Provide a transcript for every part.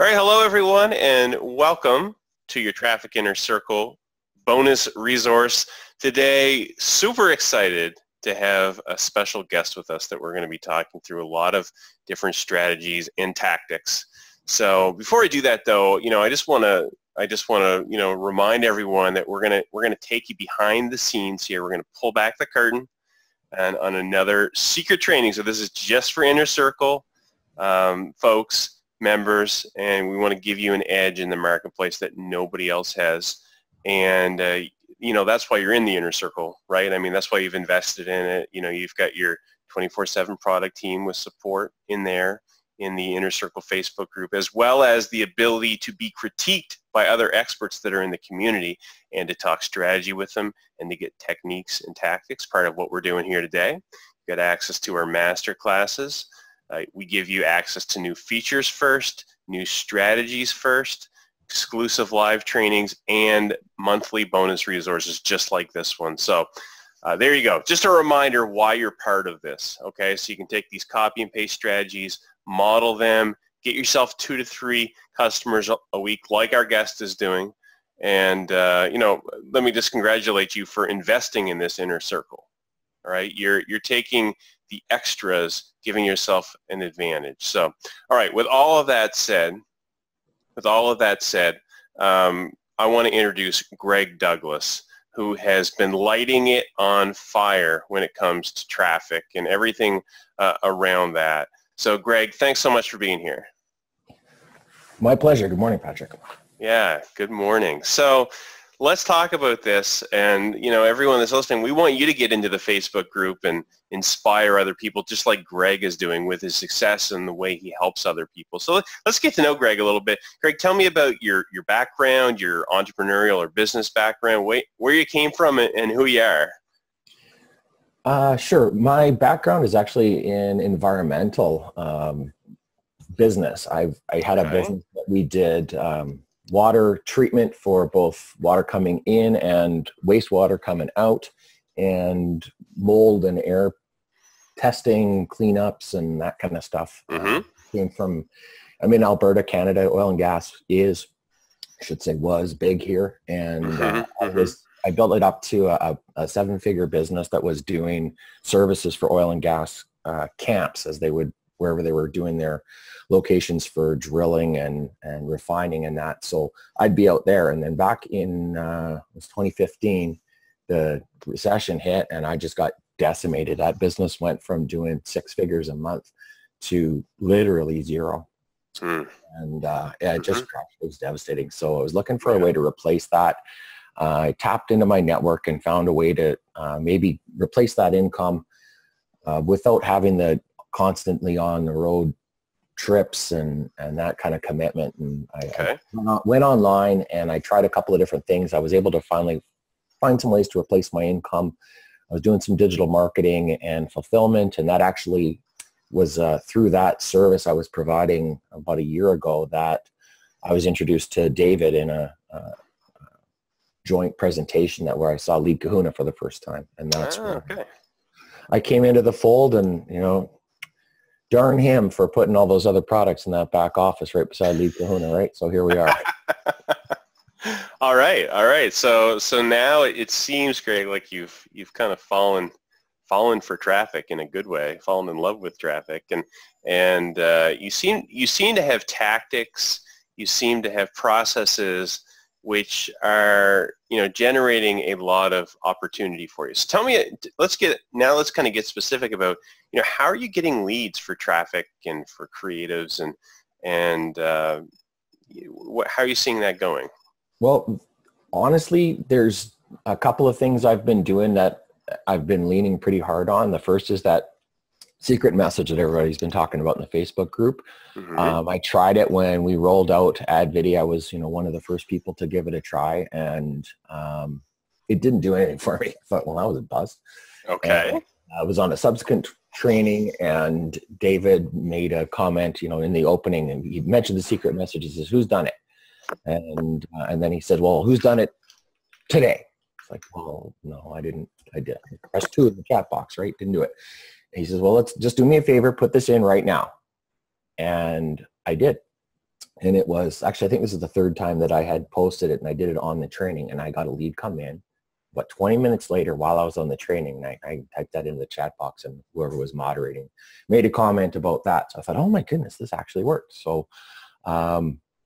All right, hello everyone, and welcome to your Traffic Inner Circle bonus resource. Today, super excited to have a special guest with us that we're going to be talking through a lot of different strategies and tactics. So before I do that, though, I just want to remind everyone that we're going to take you behind the scenes here. We're going to pull back the curtain and on another secret training. So this is just for Inner Circle folks, members, and we want to give you an edge in the marketplace that nobody else has. And that's why you're in the Inner Circle, right? I mean, that's why you've invested in it. You've got your 24/7 product team with support in there in the Inner Circle Facebook group, as well as the ability to be critiqued by other experts that are in the community and to talk strategy with them and to get techniques and tactics, part of what we're doing here today. You've got access to our master classes. We give you access to new features first, new strategies first, exclusive live trainings, and monthly bonus resources just like this one. So there you go. Just a reminder why you're part of this, okay? So you can take these copy and paste strategies, model them, get yourself 2 to 3 customers a week like our guest is doing. And, let me just congratulate you for investing in this Inner Circle, all right? You're taking the extras, giving yourself an advantage. So, all right, with all of that said, I want to introduce Greg Douglas, who has been lighting it on fire when it comes to traffic and everything around that. So, Greg, thanks so much for being here. My pleasure. Good morning, Patrick. Yeah, good morning. So let's talk about this. And, everyone that's listening, we want you to get into the Facebook group and inspire other people, just like Greg is doing with his success and the way he helps other people. So let's get to know Greg a little bit. Greg, tell me about your background, your entrepreneurial or business background, where you came from and who you are. Sure. My background is actually in environmental business. I had a business that we did water treatment for both water coming in and wastewater coming out, and mold and air testing, cleanups, and that kind of stuff. I'm in Alberta, Canada. Oil and gas was big here, and I built it up to a 7-figure business that was doing services for oil and gas camps, as they would, wherever they were doing their locations for drilling and refining and that. So I'd be out there. And then back in it was 2015, the recession hit and I just got decimated. That business went from doing 6 figures a month to literally 0. And it just crashed. It was devastating. So I was looking for a way to replace that. I tapped into my network and found a way to maybe replace that income without having the constantly on the road trips and that kind of commitment. And I went online and I tried a couple of different things. I was able to finally find some ways to replace my income. I was doing some digital marketing and fulfillment, and that actually was through that service I was providing about a year ago that I was introduced to David in a joint presentation where I saw Lead Kahuna for the first time. And that's where I came into the fold, and, darn him for putting all those other products in that back office right beside Lead Kahuna, right? So here we are. All right. So now it seems, Greg, like you've kind of fallen for traffic in a good way, fallen in love with traffic, and you seem to have tactics, you seem to have processes which are generating a lot of opportunity for you. So tell me, let's kind of get specific about how are you getting leads for traffic and for creatives, and how are you seeing that going? Well, honestly, there's a couple of things I've been doing that I've been leaning pretty hard on. The first is that secret message that everybody's been talking about in the Facebook group. I tried it when we rolled out AdVideo. I was, one of the first people to give it a try, and it didn't do anything for me. I thought, well, that was a bust. Okay. And I was on a subsequent training, and David made a comment, in the opening, and he mentioned the secret message. He says, "Who's done it?" And then he said, "Well, who's done it today?" It's like, well, no, I didn't. I did. I pressed 2 in the chat box, right? Didn't do it. And he says, well, let's just do me a favor, put this in right now. And I did. And it was actually, I think this is the third time that I had posted it, and I did it on the training, and I got a lead come in. But 20 minutes later, while I was on the training, I typed that into the chat box, and whoever was moderating made a comment about that. So I thought, oh my goodness, this actually worked. So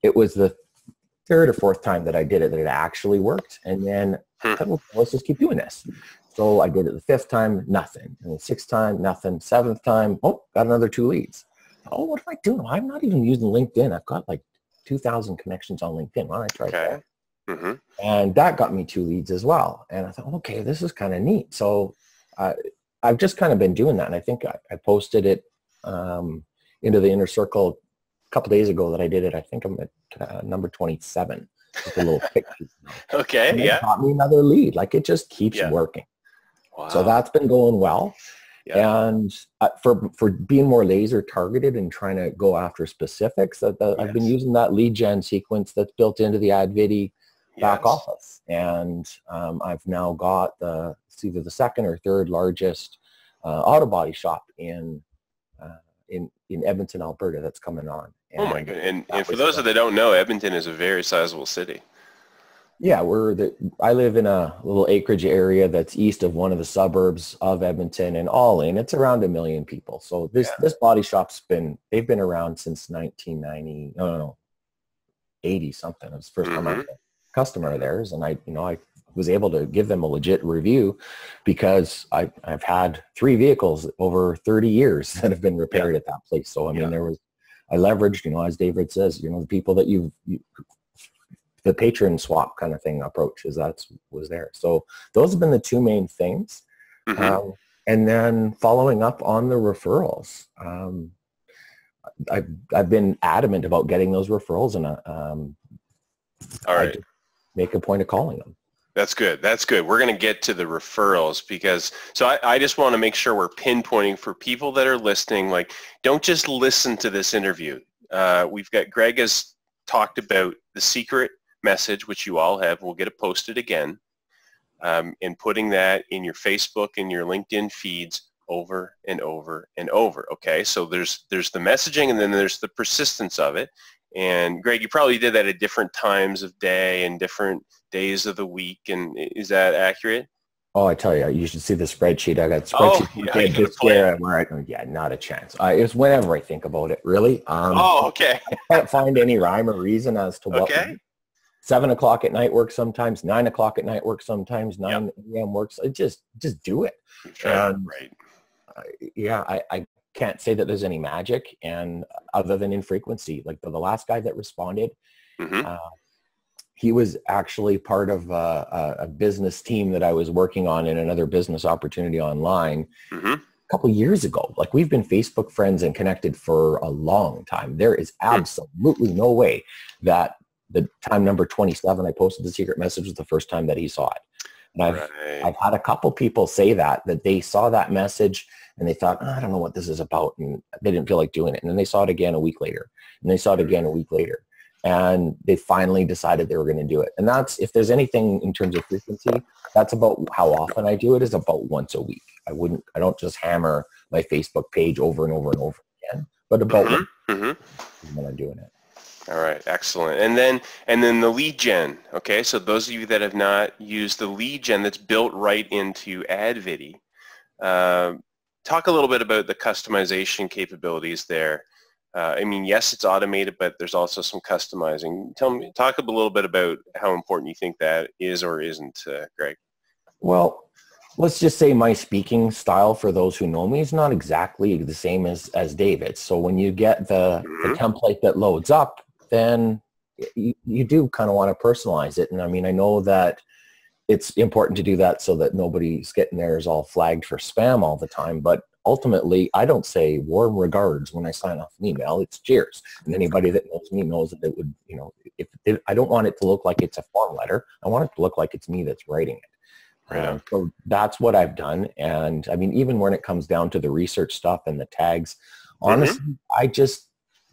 it was the third or fourth time that I did it that it actually worked. And then I thought, well, let's just keep doing this. So I did it the fifth time, nothing. And the sixth time, nothing. Seventh time, oh, got another 2 leads. Oh, what am I doing? I'm not even using LinkedIn. I've got like 2,000 connections on LinkedIn. Why don't I try that? Mm-hmm. And that got me 2 leads as well. And I thought, okay, this is kind of neat. So I've just kind of been doing that. And I think I posted it into the inner circle a couple days ago that I did it. I think I'm at number 27. Just a little picture. Okay, and yeah. It got me another lead. Like it just keeps working. Wow. So that's been going well. Yeah. And for being more laser targeted and trying to go after specifics, I've been using that lead gen sequence that's built into the AdVidi back office. And I've now got it's either the second or third largest auto body shop in Edmonton, Alberta that's coming on. And oh my goodness. And for those that don't know, Edmonton is a very sizable city. Yeah, I live in a little acreage area that's east of one of the suburbs of Edmonton, and all in, it's around 1 million people. So this body shop's they've been around since 1990, 80 something. It was the first time I was a customer of theirs, and I was able to give them a legit review because I've had 3 vehicles over 30 years that have been repaired at that place. So I mean, I leveraged, as David says, the people that the patron swap kind of thing approaches was there. So those have been the 2 main things. Mm-hmm. And then following up on the referrals, I've been adamant about getting those referrals, and all right, I make a point of calling them. That's good. That's good. We're going to get to the referrals because I just want to make sure we're pinpointing for people that are listening. Like, don't just listen to this interview. We've got Greg has talked about the secret message, which you all have. We'll get it posted again, and putting that in your Facebook and your LinkedIn feeds over and over and over. Okay, so there's the messaging, and then there's the persistence of it. And Greg, you probably did that at different times of day and different days of the week. And is that accurate? Oh, I tell you, you should see the spreadsheet. I got a spreadsheet. Not a chance. It's whenever I think about it, really. Okay. I can't find any rhyme or reason as to what. 7 o'clock at night works sometimes. 9 o'clock at night works sometimes. 9 a.m. works. Just do it. Right. I can't say that there's any magic, and other than infrequency. Like the last guy that responded, he was actually part of a business team that I was working on in another business opportunity online a couple of years ago. Like, we've been Facebook friends and connected for a long time. There is absolutely no way that the time number 27 I posted the secret message was the first time that he saw it. And I've had a couple people say that they saw that message and they thought, I don't know what this is about, and they didn't feel like doing it. And then they saw it again a week later, and they saw it again a week later, and they finally decided they were going to do it. And that's, if there's anything in terms of frequency, that's about how often I do it, is about once a week. I don't just hammer my Facebook page over and over and over again, but about when I'm doing it. All right, excellent. And then the lead gen. Okay, so those of you that have not used the lead gen that's built right into AdVidi, talk a little bit about the customization capabilities there. I mean, yes, it's automated, but there's also some customizing. Talk a little bit about how important you think that is or isn't, Greg. Well, let's just say my speaking style, for those who know me, is not exactly the same as David's. So when you get the template that loads up, then you do kind of want to personalize it. And I mean, I know that it's important to do that so that nobody's getting theirs all flagged for spam all the time. But ultimately, I don't say warm regards when I sign off an email. It's cheers. And anybody that knows me knows that it would, if I don't want it to look like it's a form letter. I want it to look like it's me that's writing it. Right. So that's what I've done. And I mean, even when it comes down to the research stuff and the tags, honestly, I just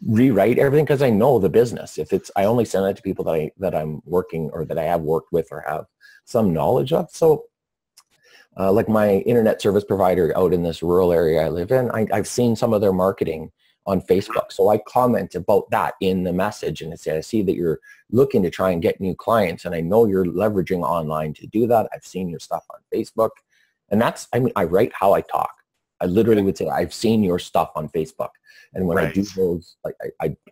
rewrite everything because I know the business. I only send it to people that I'm working, or that I have worked with or have some knowledge of. So like my internet service provider out in this rural area I live in, I've seen some of their marketing on Facebook. So I comment about that in the message and I say, I see that you're looking to try and get new clients, and I know you're leveraging online to do that. I've seen your stuff on Facebook. And that's, I mean, I write how I talk. I literally would say, I've seen your stuff on Facebook. And when I do those, like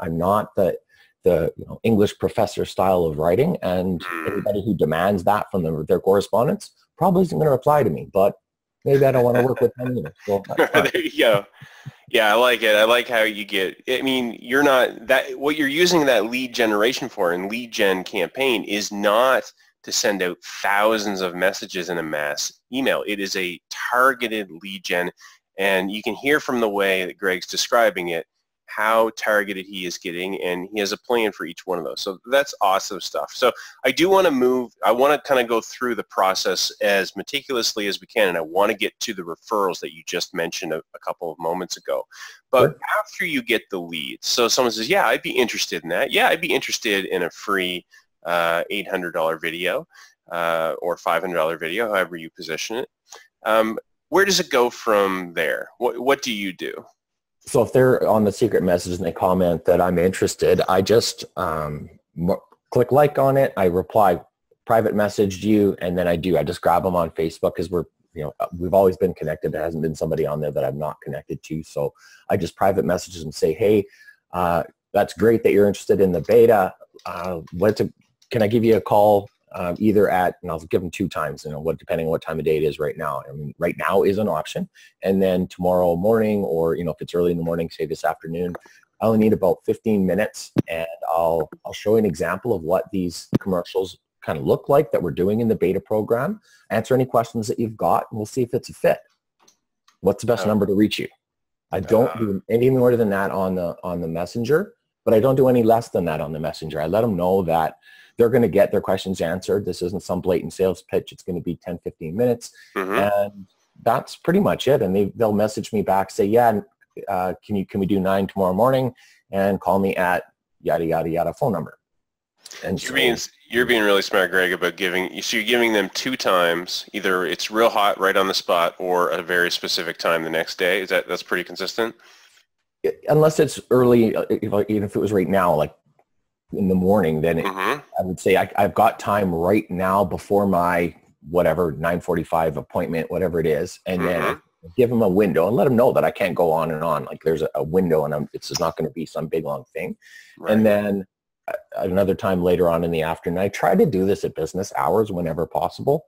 I'm not the English professor style of writing, and anybody who demands that from their correspondence probably isn't going to reply to me, but maybe I don't want to work with them either. So there you go. Yeah, I like it. I like how you get, I mean, you're not, that what you're using that lead generation for in lead gen campaign is not to send out thousands of messages in a mass email. It is a targeted lead gen, and you can hear from the way that Greg's describing it how targeted he is getting, and he has a plan for each one of those. So that's awesome stuff. So I do want to I want to kind of go through the process as meticulously as we can, and I want to get to the referrals that you just mentioned a couple of moments ago. But after you get the leads, so someone says, yeah, I'd be interested in that. Yeah, I'd be interested in a free $800 video or $500 video, however you position it. Where does it go from there? What do you do? So if they're on the secret message and they comment that I'm interested, I just click like on it. I reply, private messaged you, and then I just grab them on Facebook, because we've always been connected. There hasn't been somebody on there that I'm not connected to. So I just private message and say, hey, that's great that you're interested in the beta. Can I give you a call either at, and I'll give them 2 times, depending on what time of day it is right now. I mean, right now is an option. And then tomorrow morning, or, if it's early in the morning, say this afternoon, I only need about 15 minutes, and I'll show you an example of what these commercials kind of look like that we're doing in the beta program, answer any questions that you've got, and we'll see if it's a fit. What's the best number to reach you? I don't do any more than that on the messenger, but I don't do any less than that on the messenger. I let them know that they're going to get their questions answered. This isn't some blatant sales pitch. It's going to be 10, 15 minutes. And that's pretty much it. And they'll message me back, say, yeah, can we do 9 tomorrow morning, and call me at yada, yada, yada phone number. And you're being really smart, Greg, about you're giving them 2 times. Either it's real hot right on the spot, or a very specific time the next day. That's pretty consistent? Unless it's early, even if it was right now, like in the morning, then I would say I've got time right now before my 9:45 appointment, whatever it is, and then give them a window and let them know that I can't go on and on. Like there's a window, and it's not going to be some big long thing. And then another time later on in the afternoon, I try to do this at business hours whenever possible.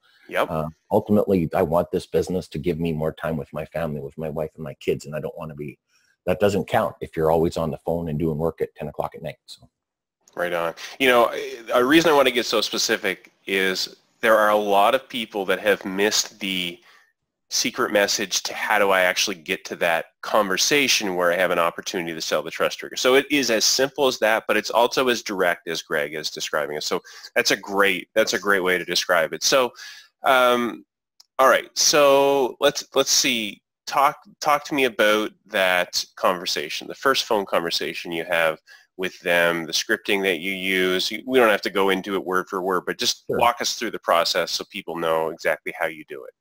Ultimately, I want this business to give me more time with my family, with my wife and my kids, and I don't want to be. That doesn't count if you're always on the phone and doing work at 10 o'clock at night. So. Right on. A reason I want to get so specific is there are a lot of people that have missed the secret message to how do I actually get to that conversation where I have an opportunity to sell the trust trigger. So it is as simple as that, but it's also as direct as Greg is describing it. So that's a great way to describe it. So, all right. So let's see. Talk to me about that conversation, the first phone conversation you have with them, the scripting that you use. We don't have to go into it word for word, but just walk us through the process so people know exactly how you do it.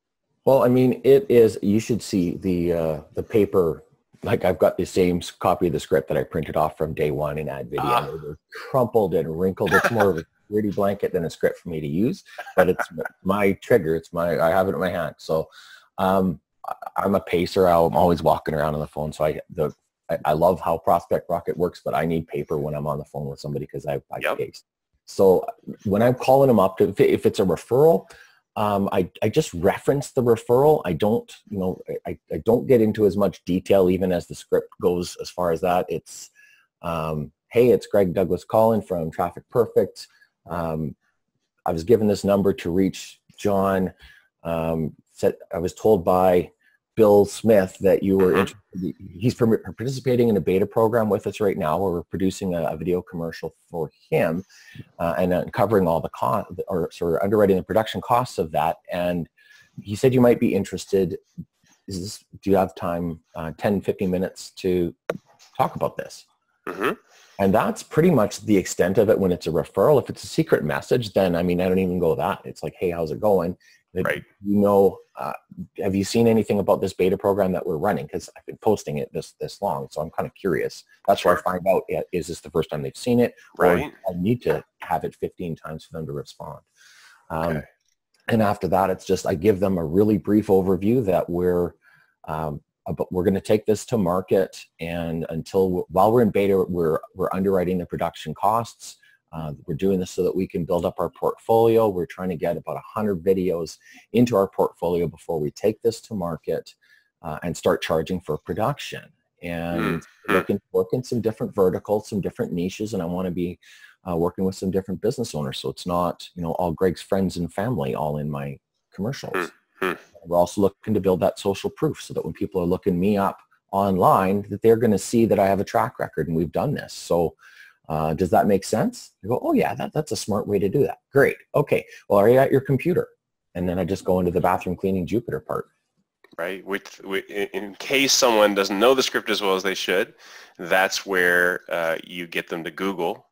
Well, I mean, you should see the paper. Like I've got the same copy of the script that I printed off from day one in AdVideo. They're crumpled and wrinkled. It's more of a security blanket than a script for me to use, but it's my trigger. I have it in my hand. So I'm a pacer. I'm always walking around on the phone. So I love how Prospect Rocket works, but I need paper when I'm on the phone with somebody, because I pace. So when I'm calling them up, if it's a referral, I just reference the referral. I don't, I don't get into as much detail even as the script goes as far as that. It's, hey, it's Greg Douglas calling from Traffic Perfect. I was given this number to reach John. I was told by Bill Smith that you were interested. He's participating in a beta program with us right now, where we're producing a video commercial for him and covering all the cost, or sort of underwriting the production costs of that. And he said you might be interested. Do you have time, 10, 15 minutes to talk about this? And that's pretty much the extent of it when it's a referral. If it's a secret message, then, I mean, I don't even go that. It's like, hey, how's it going? Right. You know, have you seen anything about this beta program that we're running? Because I've been posting it this long, so I'm kind of curious. That's where I find out, is this the first time they've seen it? Right. Or I need to have it 15 times for them to respond. Okay. And after that, it's just I give them a really brief overview that we're going to take this to market, and while we're in beta, we're underwriting the production costs. We're doing this so that we can build up our portfolio. We're trying to get about 100 videos into our portfolio before we take this to market and start charging for production. And working some different verticals, some different niches, and I want to be working with some different business owners. So it's not, all Greg's friends and family all in my commercials. We're also looking to build that social proof so that when people are looking me up online, that they're going to see that I have a track record and we've done this. So does that make sense? I go, oh yeah, that's a smart way to do that. Great. Okay. Well, are you at your computer? And then I just go into the bathroom cleaning Jupiter part. Right. In case someone doesn't know the script as well as they should, that's where you get them to Google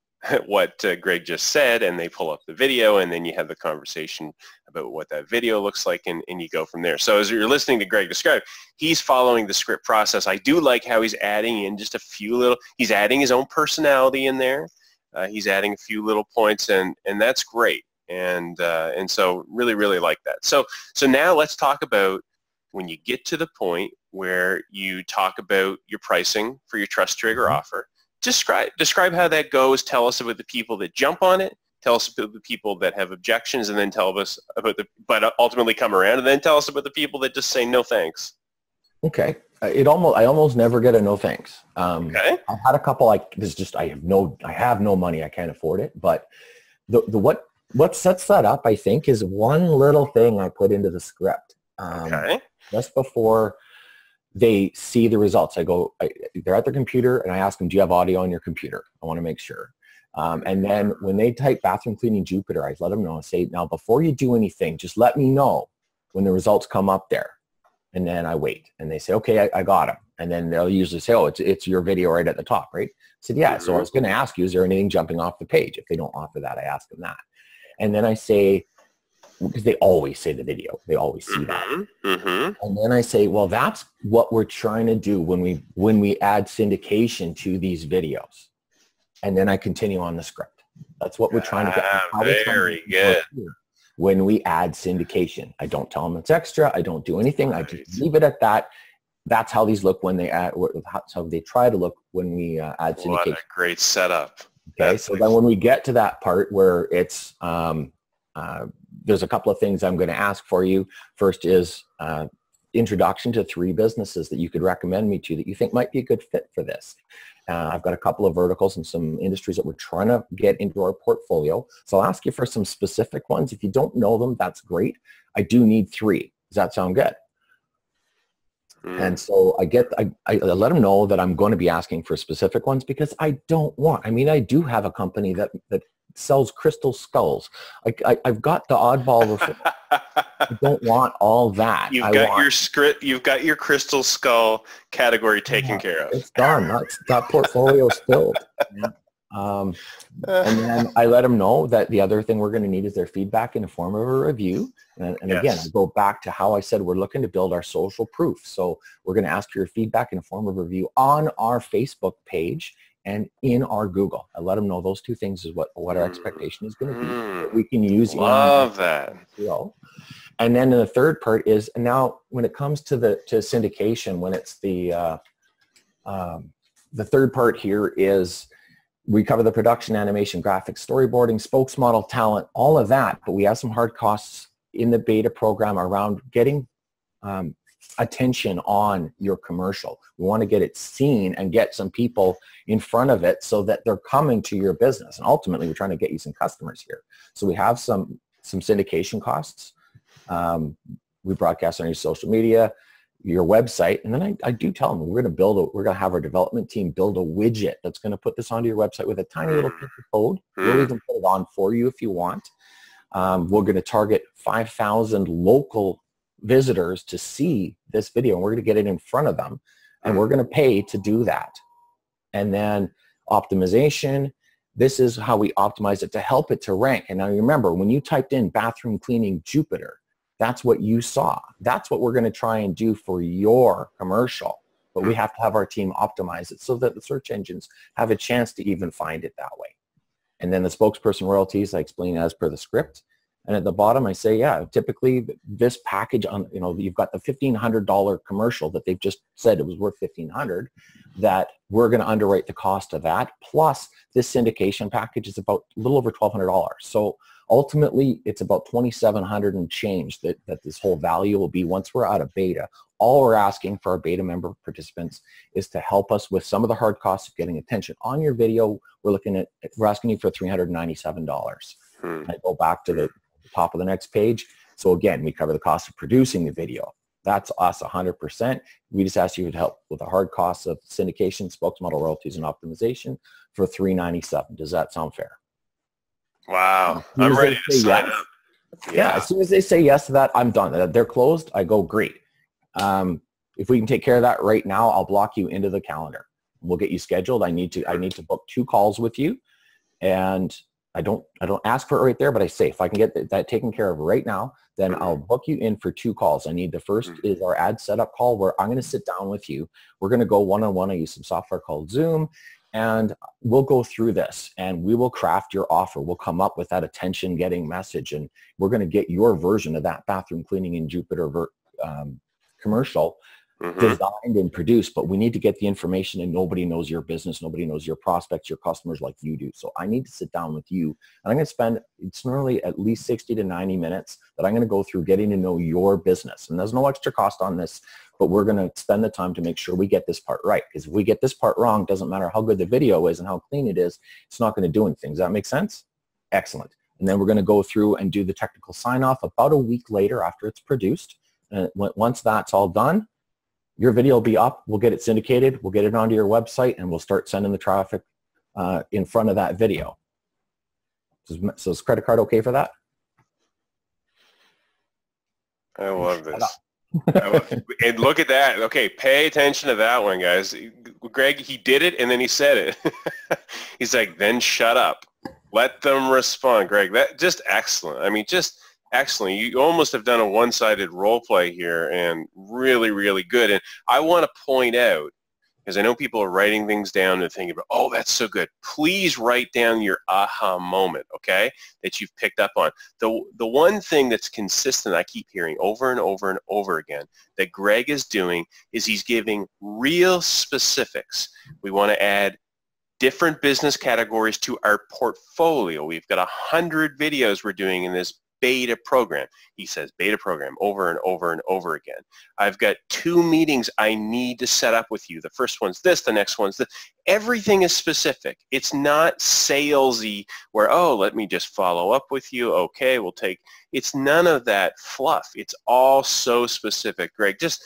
what Greg just said, and they pull up the video, and then you have the conversation about what that video looks like, and you go from there. So as you're listening to Greg describe, he's following the script process. I do like how he's adding in just a few he's adding his own personality in there. He's adding a few little points, and that's great. And so really, really like that. So now let's talk about when you get to the point where you talk about your pricing for your Trust Trigger offer. Describe how that goes. Tell us about the people that jump on it. Tell us about the people that have objections, and then tell us about but ultimately come around, and then tell us about the people that just say no thanks. Okay. I almost never get a no thanks. Okay. I've had a couple like this. Just I have no money. I can't afford it. But what sets that up, I think, is one little thing I put into the script. Okay. Just before they see the results, they're at their computer, and I ask them, do you have audio on your computer? I want to make sure. And then when they type bathroom cleaning Jupiter, I let them know and say, now before you do anything, just let me know when the results come up there. And then I wait, and they say, okay, I got them. And then they'll usually say, oh, it's your video right at the top, right? I said, yeah. So I was going to ask you, is there anything jumping off the page? If they don't offer that, I ask them that. And then I say, because they always say the video, they always see that. And then I say, well, that's what we're trying to do when we add syndication to these videos. And then I continue on the script. That's what we're trying to get. Very good. When we add syndication, I don't tell them it's extra. I don't do anything. I just leave it at that. That's how these look when they add. That's how they try to look when we add syndication. What a great setup. Okay, so then when we get to that part where it's there's a couple of things I'm going to ask for you. First is introduction to 3 businesses that you could recommend me to that you think might be a good fit for this. I've got a couple of verticals and some industries that we're trying to get into our portfolio. So I'll ask you for some specific ones. If you don't know them, that's great. I do need 3. Does that sound good? And so I let them know that I'm going to be asking for specific ones because I do have a company that sells crystal skulls. I've got the oddball referral. I don't want all that. You've got your crystal skull category taken care of. It's done. That portfolio's filled. And then I let them know that the other thing we're going to need is their feedback in the form of a review. And again, I go back to how I said we're looking to build our social proof. So we're going to ask for your feedback in the form of a review on our Facebook page and in our Google. I let them know those 2 things is what our expectation is going to be. That we can use. Love that. And then the third part is, and now when it comes to syndication, when it's the third part here is we cover the production, animation, graphics, storyboarding, spokesmodel, talent, all of that. But we have some hard costs in the beta program around getting attention on your commercial. We want to get it seen and get some people in front of it so that they're coming to your business. And ultimately, we're trying to get you some customers here. So we have some syndication costs. We broadcast on your social media, your website, and then I do tell them we're going to have our development team build a widget that's going to put this onto your website with a tiny little piece of code. We'll even put it on for you if you want. We're going to target 5,000 local visitors to see this video, and we're going to get it in front of them, and we're going to pay to do that. And then optimization, this is how we optimize it to help it to rank. And now remember, when you typed in bathroom cleaning Jupiter, That's what you saw. That's what we're going to try and do for your commercial. But we have to have our team optimize it so that the search engines have a chance to even find it that way. And then the spokesperson royalties, I explain as per the script. And at the bottom, I say, yeah, typically this package on, you know, you've got the $1,500 commercial that they've just said it was worth $1,500, that we're going to underwrite the cost of that. Plus this syndication package is about a little over $1,200. So ultimately it's about $2,700 and change that this whole value will be once we're out of beta. All we're asking for our beta member participants is to help us with some of the hard costs of getting attention on your video. We're asking you for $397. I go back to the top of the next page. So again, we cover the cost of producing the video. That's us 100%. We just ask you to help with the hard costs of syndication, spokesmodel royalties, and optimization for $397. Does that sound fair? Wow. I'm ready to sign up. Yeah, as soon as they say yes to that, I'm done. They're closed. I go, great. If we can take care of that right now, I'll block you into the calendar. We'll get you scheduled. I need to book 2 calls with you, and I don't ask for it right there, but I say if I can get that taken care of right now, then I'll book you in for 2 calls. I need the first is our ad setup call where I'm going to sit down with you. We're going to go one-on-one. I use some software called Zoom, and we'll go through this and we will craft your offer. We'll come up with that attention getting message, and we're going to get your version of that bathroom cleaning in Jupiter commercial designed and produced. But we need to get the information, and nobody knows your business. Nobody knows your prospects, your customers like you do. So I need to sit down with you, and I'm going to spend, it's normally at least 60 to 90 minutes that I'm going to go through getting to know your business. And there's no extra cost on this, but we're going to spend the time to make sure we get this part right. Because if we get this part wrong, doesn't matter how good the video is and how clean it is, it's not going to do anything. Does that make sense? Excellent. And then we're going to go through and do the technical sign off about a week later after it's produced. And once that's all done, your video will be up. We'll get it syndicated. We'll get it onto your website, and we'll start sending the traffic in front of that video. So is credit card okay for that? I love this. And look at that. Okay, pay attention to that one, guys. Greg, he did it, and then he said it. He's like, then shut up. Let them respond. Greg, that just excellent. I mean, just excellent. You almost have done a one-sided role play here, and really, really good. And I want to point out, because I know people are writing things down and thinking about, oh, that's so good. Please write down your aha moment, okay, that you've picked up on. The one thing that's consistent, I keep hearing over and over and over again, that Greg is doing is he's giving real specifics. We want to add different business categories to our portfolio. We've got 100 videos we're doing in this beta program. He says beta program over and over and over again. I've got 2 meetings I need to set up with you. The first one's this, the next one's this. Everything is specific. It's not salesy where, oh, let me just follow up with you. Okay, we'll take, it's none of that fluff. It's all so specific. Greg, just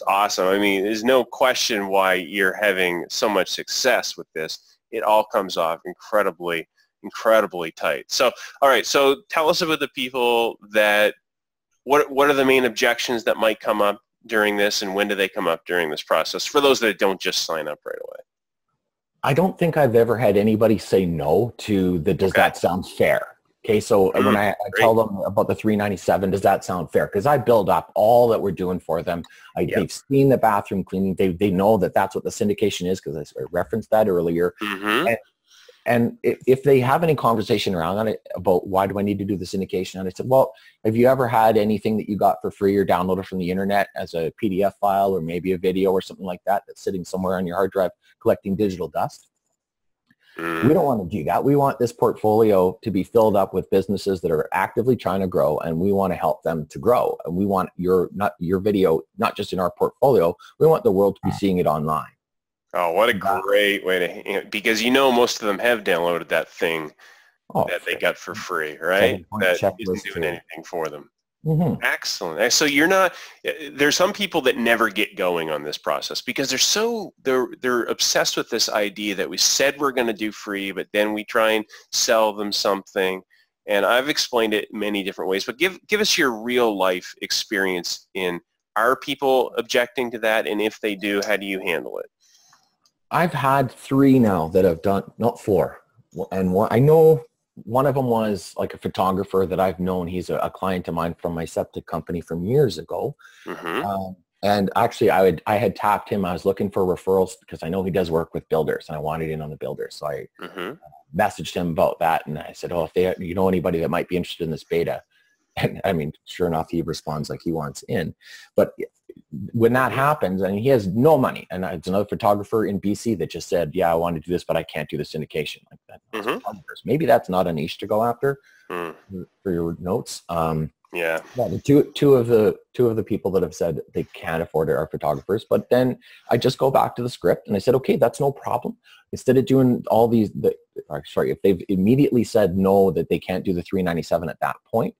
awesome. I mean, there's no question why you're having so much success with this. It all comes off incredibly tight. So, all right, so tell us about the people that, what are the main objections that might come up during this, and when do they come up during this process for those that don't just sign up right away? I don't think I've ever had anybody say no to the, does that sound fair? Okay, so when I tell them about the $397, does that sound fair? Because I build up all that we're doing for them. They've seen the bathroom cleaning. They know that that's what the syndication is, because I referenced that earlier. And if they have any conversation around on it about why do I need to do the syndication, and I said, well, have you ever had anything that you got for free or downloaded from the internet as a PDF file or maybe a video or something like that that's sitting somewhere on your hard drive collecting digital dust? We don't want to do that. We want this portfolio to be filled up with businesses that are actively trying to grow, and we want to help them to grow. And we want your video, not just in our portfolio, we want the world to be seeing it online. Oh, what a great way to, because most of them have downloaded that thing that they got for free, right? That isn't doing anything for them. Excellent. So you're not, there's some people that never get going on this process because they're obsessed with this idea that we said we're going to do free, but then we try and sell them something. And I've explained it many different ways, but give us your real life experience in, are people objecting to that? And if they do, how do you handle it? I've had 3 now that have done, not 4. And one, I know one of them was like a photographer that I've known. He's a client of mine from my septic company from years ago. And actually I had tapped him. I was looking for referrals because I know he does work with builders and I wanted in on the builders. So I messaged him about that. And I said, oh, if you know anybody that might be interested in this beta. And I mean, sure enough, he responds like he wants in. But when that happens, and he has no money, and it's another photographer in BC that just said, yeah, I want to do this, but I can't do the syndication. Like that. Maybe that's not a niche to go after for your notes. Yeah. The two of the people that have said they can't afford it are photographers. But then I just go back to the script and I said, okay, that's no problem. Instead of doing all these, if they've immediately said no, that they can't do the 397 at that point,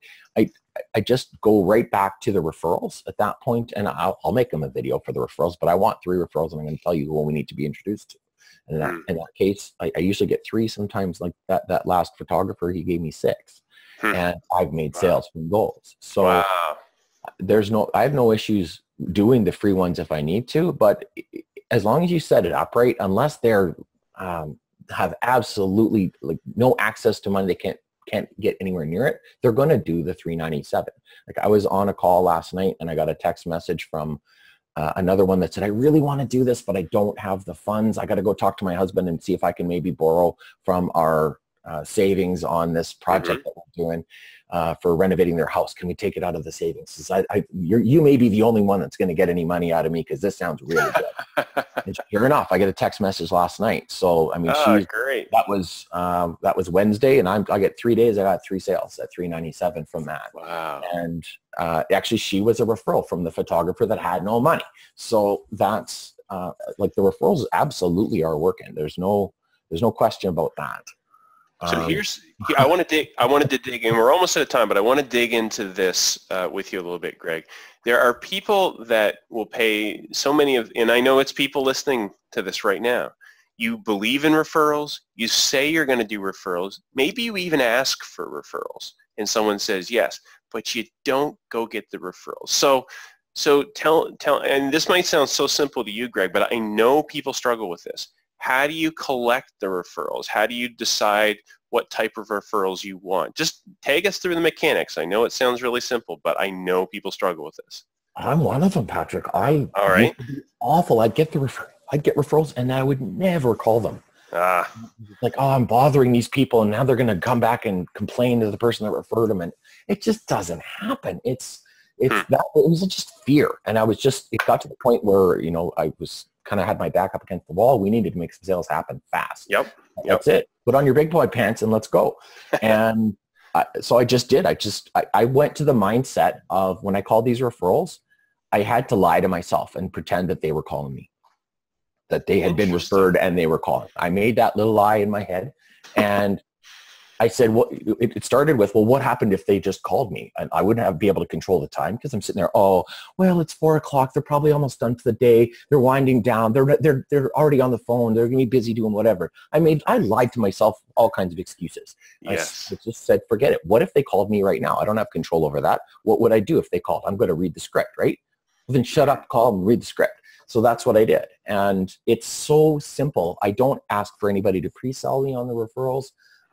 I just go right back to the referrals at that point, and I'll make them a video for the referrals. But I want 3 referrals, and I'm going to tell you who we need to be introduced to. And in that case, I usually get 3. Sometimes, like that last photographer, he gave me 6. And I've made sales from those. So I have no issues doing the free ones if I need to, but as long as you set it up right, unless they're have absolutely like no access to money, they can't get anywhere near it, they're going to do the 397. Like I was on a call last night and I got a text message from another one that said, I really want to do this, but I don't have the funds. I got to go talk to my husband and see if I can maybe borrow from our savings on this project that we're doing for renovating their house. Can we take it out of the savings? You may be the only one that's going to get any money out of me because this sounds really good. And sure enough, I get a text message last night. So I mean, great. That was Wednesday, and I get 3 days. I got 3 sales at 397 from that. Wow. And actually, she was a referral from the photographer that had no money. So that's like the referrals absolutely are working. There's no question about that. So I wanted to dig in. We're almost out of time, but I want to dig into this with you a little bit, Greg. There are people that will pay and I know it's people listening to this right now. You believe in referrals. You say you're going to do referrals. Maybe you even ask for referrals, and someone says yes, but you don't go get the referrals. So tell, and this might sound so simple to you, Greg, but I know people struggle with this. How do you collect the referrals? How do you decide what type of referrals you want? Just take us through the mechanics. I know it sounds really simple, but I know people struggle with this. I'm one of them, Patrick. All right. Awful. I'd get referrals and I would never call them. Like, oh, I'm bothering these people and now they're going to come back and complain to the person that referred them. And it just doesn't happen. It was just fear. And it got to the point where, I was kind of had my back up against the wall. We needed to make some sales happen fast. Yep. That's it. Put on your big boy pants and let's go. And so I just did. I went to the mindset of when I called these referrals, I had to lie to myself and pretend that they were calling me, that they had been referred and they were calling. I made that little lie in my head. And I said, well, it started with, well, what happened if they just called me? And I wouldn't be able to control the time because I'm sitting there, oh, well, it's 4 o'clock. They're probably almost done for the day. They're winding down. They're already on the phone. They're going to be busy doing whatever. I lied to myself all kinds of excuses. Yes. I just said, forget it. What if they called me right now? I don't have control over that. What would I do if they called? I'm going to read the script, right? Well, then shut up, call and read the script. So that's what I did. And it's so simple. I don't ask for anybody to pre-sell me on the referrals.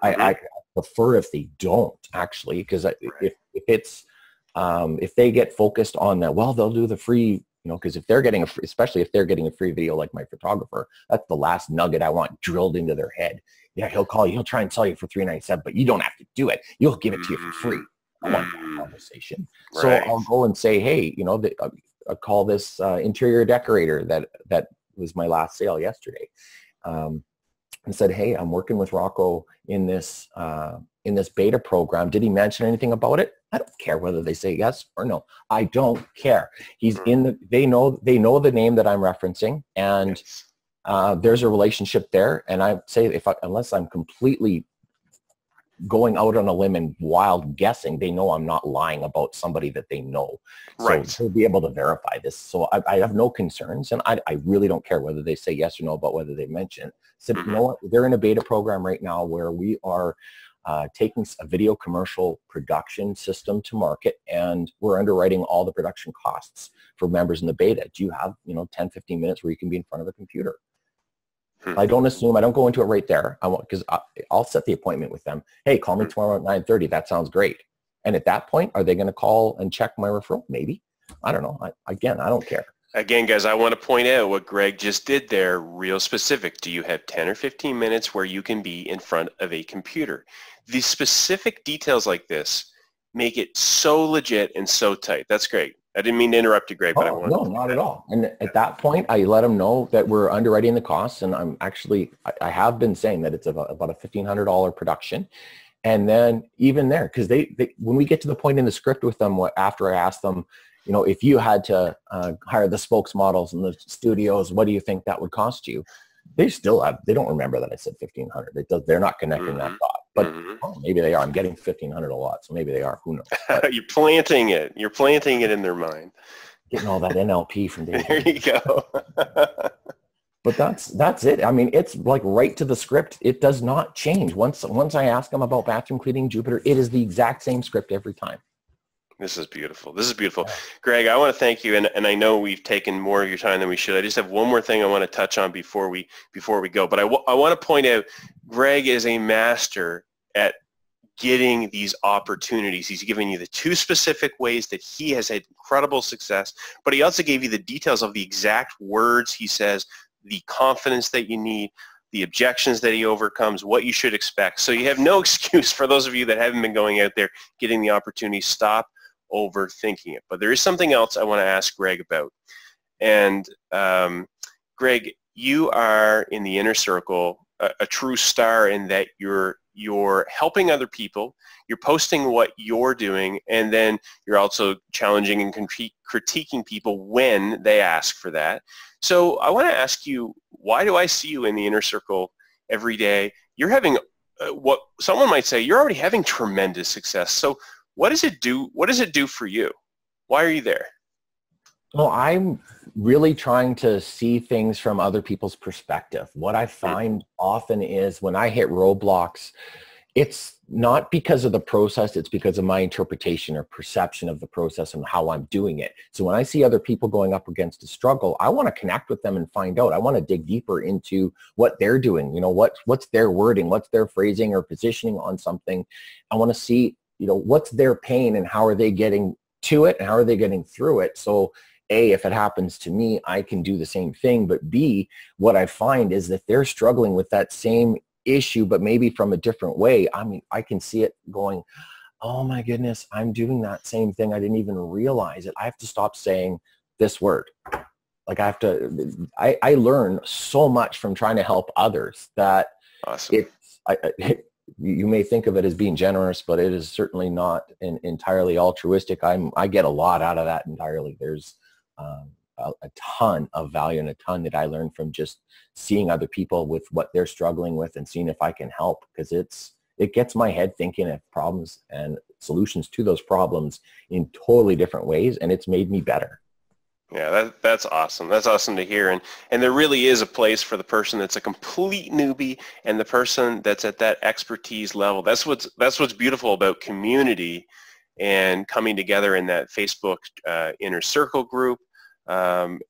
I prefer if they don't, actually, because if they get focused on that, well, they'll do the free, because if they're getting especially if they're getting a free video like my photographer, that's the last nugget I want drilled into their head. Yeah, he'll call you, he'll try and sell you for $397, but you don't have to do it. You'll give it to you for free. I want that conversation. Right. So I'll go and say, hey, I call this interior decorator that was my last sale yesterday. And said, hey, I'm working with Rocco in this beta program. Did he mention anything about it? I don't care whether they say yes or no. I don't care. He's they know the name that I'm referencing, and there's a relationship there. And I say, unless I'm completely going out on a limb and wild guessing, they know I'm not lying about somebody that they know. Right. So they'll be able to verify this. So I have no concerns, and I really don't care whether they say yes or no about whether they mention it. So you know what? They're in a beta program right now where we are taking a video commercial production system to market, and we're underwriting all the production costs for members in the beta. Do you have 10, 15 minutes where you can be in front of a computer? I don't assume, I don't go into it right there. I want, because I'll set the appointment with them. Hey, call me tomorrow at 9:30. That sounds great. And at that point, are they going to call and check my referral? Maybe. I don't know. Again, I don't care. Again, guys, I want to point out what Greg just did there, real specific. Do you have 10 or 15 minutes where you can be in front of a computer? The specific details like this make it so legit and so tight. That's great. I didn't mean to interrupt you, Greg, but I wanted No, not at all. And at that point, I let them know that we're underwriting the costs, and I'm actually, I have been saying that it's about a $1,500 production. And then even there, because they when we get to the point in the script with them, after I ask them, you know, if you had to hire the spokesmodels in the studios, what do you think that would cost you? They still have, they don't remember that I said 1,500. They're not connecting that thought. But maybe they are. I'm getting 1,500 a lot, so maybe they are. Who knows? You're planting it. You're planting it in their mind. Getting all that NLP from Dave. There you go. But that's it. I mean, it's like right to the script. It does not change. Once I ask them about bathroom cleaning Jupiter, it is the exact same script every time. This is beautiful. This is beautiful. Greg, I want to thank you, and I know we've taken more of your time than we should. I just have one more thing I want to touch on before we go. But I want to point out, Greg is a master at getting these opportunities. He's given you the two specific ways that he has had incredible success, but he also gave you the details of the exact words he says, the confidence that you need, the objections that he overcomes, what you should expect. So you have no excuse for those of you that haven't been going out there getting the opportunity. Stop overthinking it. But there is something else I want to ask Greg about. And Greg, you are in the inner circle, a true star in that you're helping other people, you're posting what you're doing, and then you're also challenging and critiquing people when they ask for that. So I want to ask you, why do I see you in the inner circle every day? You're having what someone might say, you're already having tremendous success. So what does it do? What does it do for you? Why are you there? Well, I'm really trying to see things from other people's perspective. What I find often is when I hit roadblocks, it's not because of the process, it's because of my interpretation or perception of the process and how I'm doing it. So when I see other people going up against a struggle, I want to connect with them and find out. I want to dig deeper into what they're doing. You know, what's their wording, what's their phrasing or positioning on something. I want to see, you know, what's their pain and how are they getting to it and how are they getting through it. So A, if it happens to me, I can do the same thing. But B, what I find is that they're struggling with that same issue, but maybe from a different way. I mean, I can see it going, oh my goodness, I'm doing that same thing. I didn't even realize it. I have to stop saying this word. Like I learn so much from trying to help others that awesome. You may think of it as being generous, but it is certainly not entirely altruistic. I get a lot out of that entirely. There's a ton of value and a ton that I learned from just seeing other people with what they're struggling with and seeing if I can help, because it gets my head thinking of problems and solutions to those problems in totally different ways, and it's made me better. Yeah, that's awesome. That's awesome to hear. And there really is a place for the person that's a complete newbie and the person that's at that expertise level. That's what's beautiful about community and coming together in that Facebook inner circle group,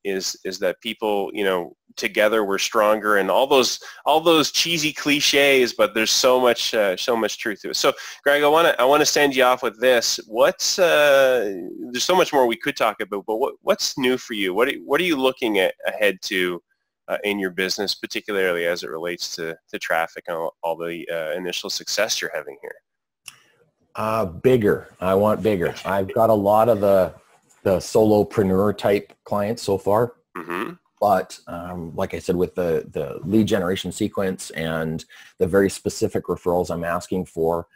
is that people, you know, together we're stronger, and all those cheesy cliches, but there's so much truth to it. So Greg, I want to send you off with this. What's there's so much more we could talk about, but what's new for you? What are you looking ahead to in your business, particularly as it relates to traffic and all the initial success you're having here? Bigger. I want bigger. I've got a lot of the solopreneur type clients so far. But like I said, with the lead generation sequence and the very specific referrals I'm asking for,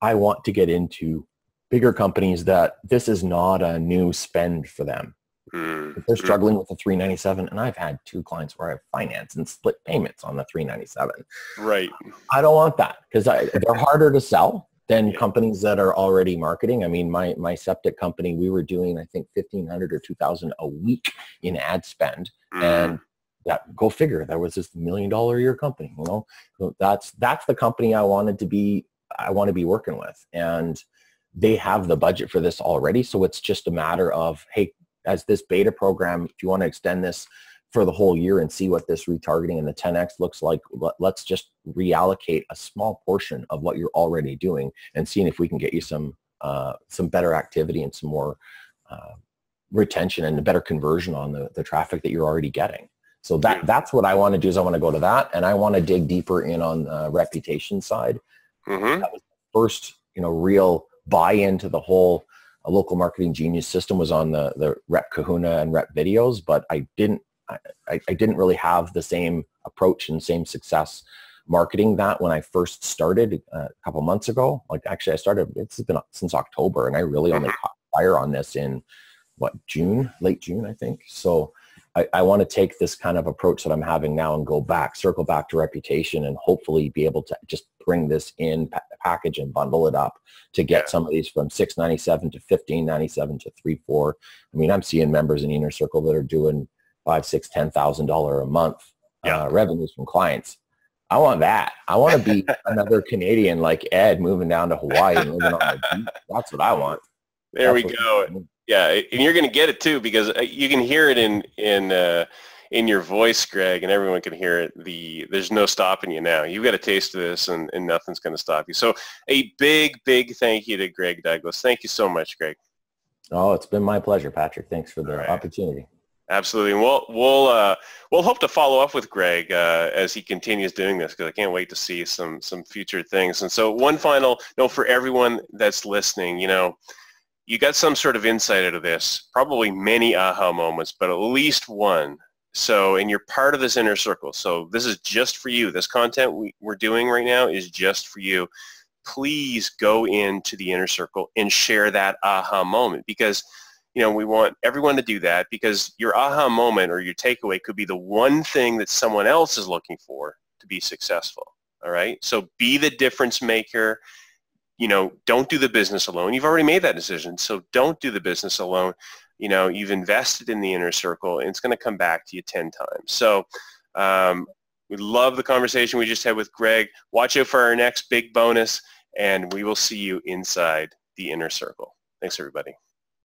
I want to get into bigger companies that this is not a new spend for them. If they're struggling with the $397, and I've had 2 clients where I've financed and split payments on the $397. Right. I don't want that, because they're harder to sell than companies that are already marketing. I mean, my septic company, we were doing, I think, $1,500 or $2,000 a week in ad spend. And that, go figure, that was this $1 million a year company, you know. So that's the company I want to be working with. And they have the budget for this already. So it's just a matter of, hey, as this beta program, if you want to extend this for the whole year and see what this retargeting and the 10X looks like. Let's just reallocate a small portion of what you're already doing and seeing if we can get you some better activity and some more retention and a better conversion on the traffic that you're already getting. So that's what I want to do, is I want to go to that, and I want to dig deeper in on the reputation side. Mm-hmm. That was the first, real buy-in to the whole local marketing genius system was on the Rep Kahuna and Rep videos, but I didn't really have the same approach and same success marketing that when I first started a couple months ago. Like, actually, it's been since October, and I really only caught fire on this in late June, I think. So I want to take this kind of approach that I'm having now and circle back to reputation, and hopefully be able to just bring this in package and bundle it up to get some of these from $697 to $1597 to $3,400. I mean, I'm seeing members in the inner circle that are doing $5,000, $6,000, $10,000 a month revenues from clients. I want that. I want to be another Canadian like Ed, moving down to Hawaii and living on the beach. That's what I want. There we go. Yeah, and you're going to get it too, because you can hear it in your voice, Greg, and everyone can hear it. There's no stopping you now. You've got a taste of this, and nothing's going to stop you. So a big, big thank you to Greg Douglas. Thank you so much, Greg. Oh, it's been my pleasure, Patrick. Thanks for the opportunity. Absolutely. And we'll hope to follow up with Greg as he continues doing this, because I can't wait to see some future things. And so one final note for everyone that's listening, you got some sort of insight out of this, probably many aha moments, but at least one. So, and you're part of this inner circle. So this is just for you. This content we're doing right now is just for you. Please go into the inner circle and share that aha moment, because we want everyone to do that, because your aha moment or your takeaway could be the one thing that someone else is looking for to be successful. All right. So be the difference maker. Don't do the business alone. You've already made that decision. So don't do the business alone. You've invested in the inner circle, and it's going to come back to you 10 times. So we love the conversation we just had with Greg. Watch out for our next big bonus, and we will see you inside the inner circle. Thanks, everybody.